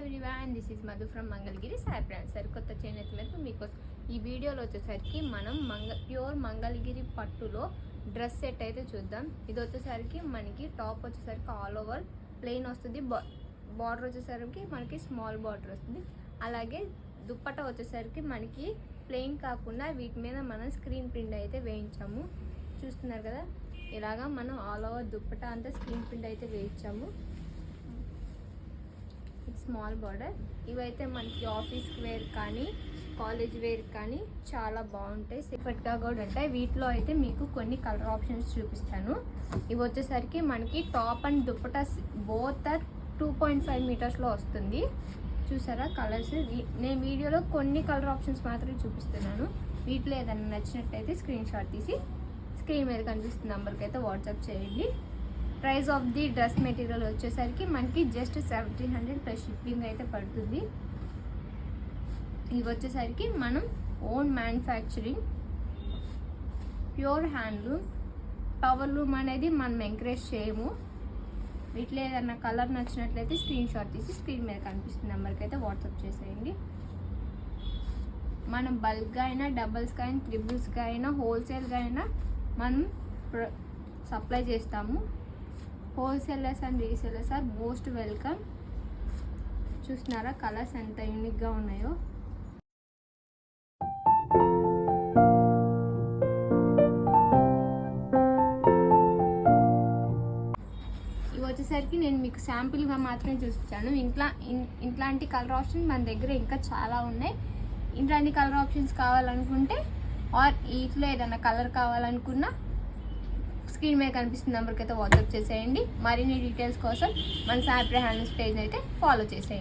Everyone, this is Madhu from Mangalagiri Sai brand. సరికొత్త చేనేత మీద మీకోసం ఈ వీడియోలో వచ్చేసరికి మనం ప్యూర్ మంగళగిరి పట్టులో డ్రెస్ సెట్ అయితే చూద్దాం. ఇది వచ్చేసరికి మనకి టాప్ వచ్చేసరికి ఆల్ ఓవర్ ప్లెయిన్ వస్తుంది, బార్డర్ వచ్చేసరికి మనకి స్మాల్ బార్డర్ వస్తుంది. అలాగే దుప్పట వచ్చేసరికి మనకి ప్లెయిన్ కాకుండా వీటి మీద మనం స్క్రీన్ ప్రింట్ అయితే వేయించాము. చూస్తున్నారు కదా, ఇలాగా మనం ఆల్ ఓవర్ దుప్పట అంతా స్క్రీన్ ప్రింట్ అయితే వేయించాము. Small border. ఇవైతే మనకి ఆఫీస్ వేర్ కానీ కాలేజ్ వేర్ కానీ చాలా బాగుంటాయి, సేఫ్గా కూడా ఉంటాయి. వీటిలో అయితే మీకు కొన్ని కలర్ ఆప్షన్స్ చూపిస్తాను. ఇవి వచ్చేసరికి మనకి టాప్ అండ్ దుప్పటా బోత్ 2.5 మీటర్స్లో వస్తుంది. చూసారా కలర్స్? నేను వీడియోలో కొన్ని కలర్ ఆప్షన్స్ మాత్రమే చూపిస్తున్నాను. వీటిలో ఏదైనా నచ్చినట్టయితే స్క్రీన్ షాట్ తీసి స్క్రీన్ మీద కనిపిస్తున్న నెంబర్కి అయితే వాట్సాప్ చేయండి. Price of the dress material వచ్చేసరికి మనకి జస్ట్ 1700 ప్లస్ షిప్పింగ్ అయితే పడుతుంది. ఇవి వచ్చేసరికి మనం own manufacturing, pure handloom, power loom అనేది మనం ఎంకరేజ్ చేయము. వీటిలో ఏదన్నా కలర్ నచ్చినట్లయితే స్క్రీన్ షాట్ తీసి స్క్రీన్ మీద కనిపిస్తున్న నెంబర్కి అయితే వాట్సాప్ చేసేయండి. మనం బల్క్గా అయినా, డబల్స్గా అయినా, త్రిబుల్స్గా అయినా, హోల్సేల్గా అయినా మనం సప్లై చేస్తాము. Wholesalers and resellers are most welcome. చూస్తున్నారా కలర్స్ ఎంత యూనిక్గా ఉన్నాయో. ఇవి వచ్చేసరికి నేను మీకు శాంపుల్గా మాత్రమే చూపించాను. ఇట్లాంటి కలర్ ఆప్షన్స్ మన దగ్గర ఇంకా చాలా ఉన్నాయి. ఇట్లాంటి కలర్ ఆప్షన్స్ కావాలనుకుంటే ఆర్ వీటిలో ఏదైనా కలర్ కావాలనుకున్నా స్క్రీన్ మీద కనిపిస్తున్న నెంబర్కి అయితే వాట్సాప్ చేసేయండి. మరిన్ని డీటెయిల్స్ కోసం మన సాయి బ్రాండ్ పేజ్ అయితే ఫాలో చేసేయండి.